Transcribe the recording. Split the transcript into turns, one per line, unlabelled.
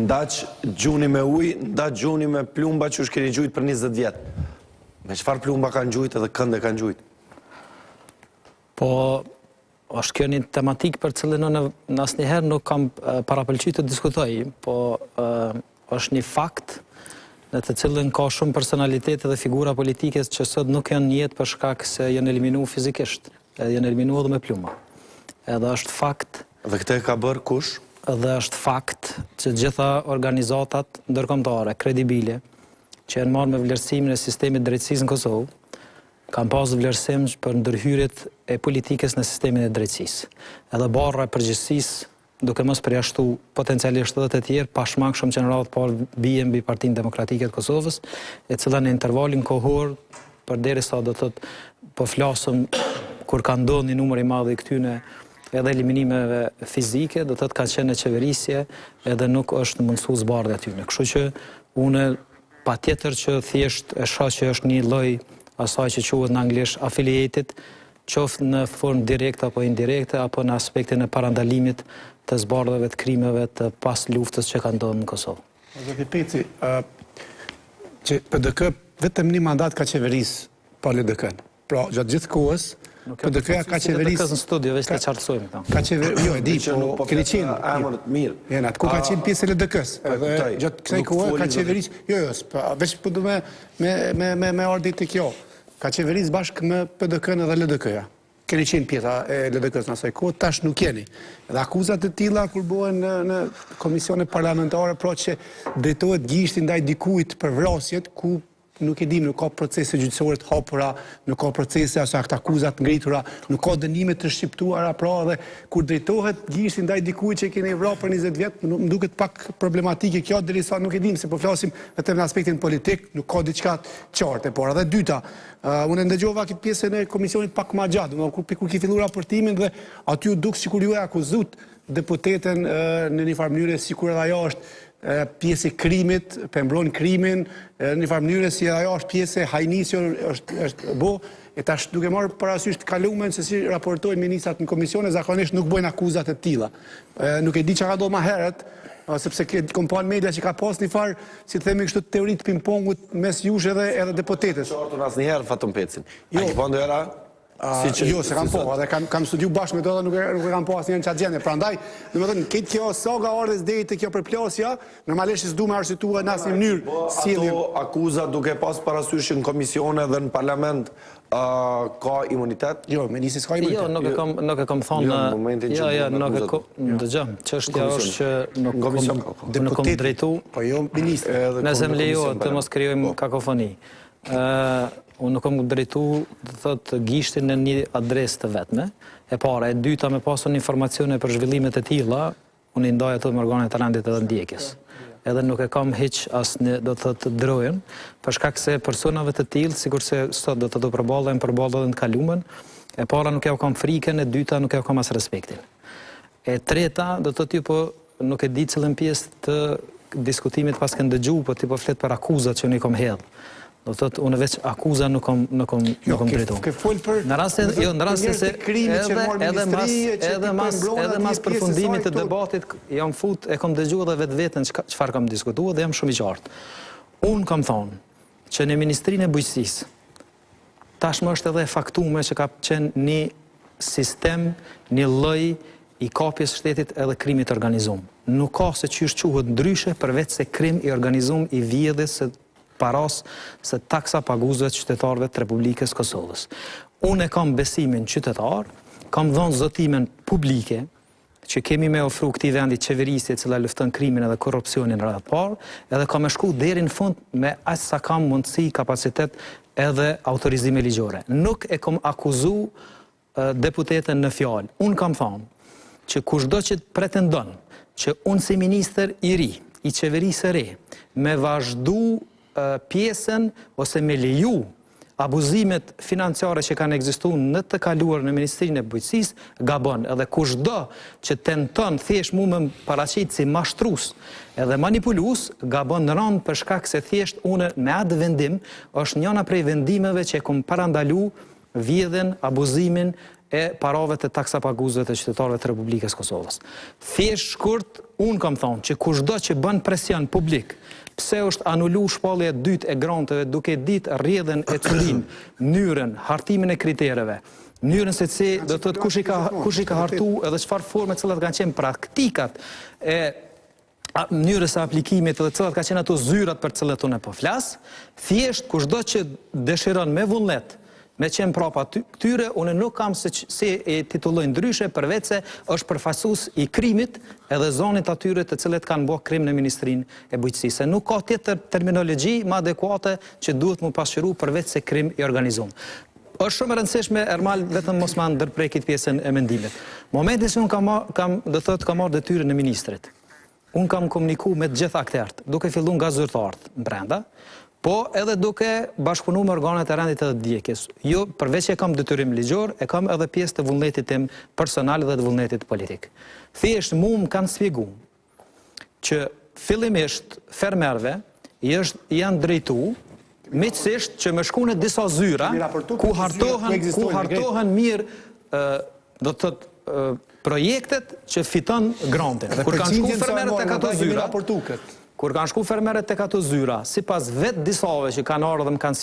ndaq gjuni me ujë, ndaq gjuni me plumba që keni gjujt për 20 vjetë. Me çfarë plumba kanë gjujt edhe kënde kanë gjujt?
Po, është kjo një tematik për cilën në asnjëherë nuk kam parapëlqyer të diskutoj, po është një fakt në të cilën ka shumë personalitete dhe figura politike që sot nuk janë në jetë për shkak se janë eliminuar fizikisht, edhe janë eliminuar edhe me pluma. Edhe është fakt.
Dhe këtë ka bërë kush?
Edhe është fakt që gjitha organizatat ndërkombëtare, kredibile, që janë marrë me vlerësimin e sistemit drejtësisë në Kosovë, kanë pas vlerësim për ndërhyrjet e politikës në sistemin e drejtësisë. Edhe barra e përgjegjësisë, duke mos përjashtu potencialisht edhe të tjerë, pashmangshëm që në radhë parë bie mbi Partinë Demokratike të Kosovës, e cila në intervalin kohor, përderisa do thotë po flasëm kur ka ndodhur një numër i madh i këtyne edhe eliminimeve fizike, do thotë kanë qenë në qeverisje, edhe nuk është mundësu zbardhja aty. Kështu që unë patjetër që thjesht e shoh që është një lloj asaj që quhet në anglisht affiliated, qoftë në formë direkte apo indirekte, apo në aspektin e parandalimit të zbardhjeve të krimeve të pas luftës që ka ndodhur në Kosovë.
Zoti Peci, që PDK vetëm një mandat ka qeverisë pa LDK-n. Pra, gjatë gjithë kohës, PDK-ja ka qeverisë...
PDK-s në studio, veç të qartësojmë këta.
Ka qeverisë, jo, e di, po keni qenë...
Emërët mirë.
Jenat, ku ka qenë pjesë e LDK-s. Gjatë kësaj kohë ka qeverisë... Jo, veç po du me ardhi të kjo. Ka qeverisë bashkë me PDK-n edhe LDK-ja. Keni qenë pjesa e LDK-s në asaj kohë, tash nuk keni. Dhe akuzat të tilla kur bëhen në komisione parlamentare, pra që drejtohet gishti ndaj dikujt për vrasjet ku nuk e dim, nuk ka procese gjyqësore të hapura, nuk ka procese as akuzat ngritura, nuk ka dënime të shqiptuara, pra dhe kur drejtohet gishti ndaj dikujt që keni vrarë për 20 vjet, më duket pak problematike kjo, derisa nuk e dim se po flasim vetëm në aspektin politik, nuk ka diçka qartë, por edhe dyta, unë ndëgjova këtë pjesën e komisionit pak më gjatë, kur ki filluar raportimin dhe aty u duk sikur ju e akuzut deputeten në një farë mënyrë sikur edhe ajo është pjesë e krimit, pembron krimin, në një farë mënyrë si ajo është pjesë e hajnisjo është bo, e tash duke marrë parasysh të kalumen se si raportojnë ministrat në komisione, zakonisht nuk bojnë akuzat e tilla. Nuk e di çka ka ndodhur më herët, sepse kompon media që ka pas një farë, si të themi kështu teoritë ping-pongut mes jush edhe deputetës.
Shortun asnjëherë Fatun Pecin. A ke pa ndonjëra?
Jo, se kam po, edhe kam studiu bashkë me to dhe nuk e kam po asë njën qatë gjende. Pra ndaj, në më thënë, këtë kjo saga ardhes deri të kjo përplasja, normalisht s'du me arsitua në asë një mënyrë sjellje.
Ato akuza duke pas parasysh në komisione dhe në parlament ka imunitet?
Jo, me nisi s'ka imunitet.
Jo, nuk e kam thonë...
Jo, në momentin që...
Jo, nuk e kam... Dëgjëm, çështja është që nuk kom drejtu...
Po jo, ministre.
Nëse më lejo të mos krijojmë kakofoni. Unë nuk kam drejtu, dhe thot, gishtin në një adresë të vetme. E para, e dyta me pasur informacione për zhvillimet e tilla, unë i ndaj ato me organet të rendit edhe ndjekjes. Edhe nuk e kam hiq asnjë, do të thotë, drojën, për shkak se personave të tillë, sikurse sot do të përballen edhe në kalumen, e para nuk ja u kam frikën, e dyta nuk ja u kam as respektin. E treta, do të thotë, po nuk e di cilën pjesë të diskutimit pas kanë dëgju, po ti po flet për akuzat që unë i kam hedh. Do të thotë, unë veç akuza nuk kam drejtu.
Ke fol për...
Në rastin se edhe mas përfundimit të debatit jam fut, e kam dëgjuar edhe vetveten çfarë kam diskutuar dhe jam shumë i qartë. Unë kam thonë që në Ministrinë e Bujqësisë tashmë është edhe e faktuar që ka qenë një sistem, një lloj i kapjes shtetit edhe krimit organizuar. Nuk ka se çysh quhet ndryshe përveç se krim i organizuar i vjedhjes së paras se taksa paguesve të qytetarëve të Republikës Kosovës. Unë e kam besimin qytetar, kam dhënë zotimin publike që kemi me ofru këtij vendi qeverisje e cila lufton krimin edhe korrupsionin rreth parë, edhe kam shku deri në fund me aq sa kam mundësi, kapacitet edhe autorizime ligjore. Nuk e kam akuzu deputetën në fjalë. Unë kam thënë që kushdo që pretendon që unë si ministër i ri, i qeverisë së re, me vazhdu pjesën ose me leju abuzimet financiare që kanë ekzistuar në të kaluar në Ministrinë e Bujqësisë, gabon. Edhe kushdo që tenton thjesht mu me paraqit si mashtrues edhe manipulues, gabon në rand për shkak se thjesht unë me atë vendim është njëna prej vendimeve që e kam parandalu vjedhjen, abuzimin e parave të taksapaguzëve të qytetarëve të Republikës Kosovës. Thjesht shkurt, unë kam thonë që kushdo që bën presion publik, pse është anullu shpallja e dytë e granteve duke ditë rrjedhën e cullin, mënyrën, hartimin e kritereve, mënyrën se si do të thotë kush i ka hartu edhe çfarë forme të cilat kanë qenë praktikat e mënyrës e aplikimit dhe cilat ka qenë ato zyrat për cilët unë po flas, thjesht kushdo që dëshiron me vullnet me qenë prapa këtyre, unë nuk kam se e titullojnë ndryshe përveç se është përfaqësues i krimit edhe zonit atyre të cilët kanë bërë krim në Ministrinë e Bujqësisë. Nuk ka tjetër terminologji më adekuate që duhet mu pasqyru përveç se krim i organizuar. Është shumë e rëndësishme Ermal vetëm mos ma ndërprekit pjesën e mendimit. Momentin që unë kam marrë detyrën e ministrit, unë kam komuniku me të gjitha akterët, duke fillu nga zyrtarët në brenda, po edhe duke bashkëpunu me organet e rendit edhe djekjes. Jo, përveç që kam detyrim ligjor, e kam edhe pjesë të vullnetit tim personal dhe të vullnetit politik. Thjesht mu më kanë spjegu që fillimisht fermerve janë drejtu miqësisht që me shku në disa zyra ku hartohen mirë do të thotë projektet që fiton grantin. Kur kanë shku fermerët tek ato zyra, sipas vetë disave që kanë ardhur dhe më kanë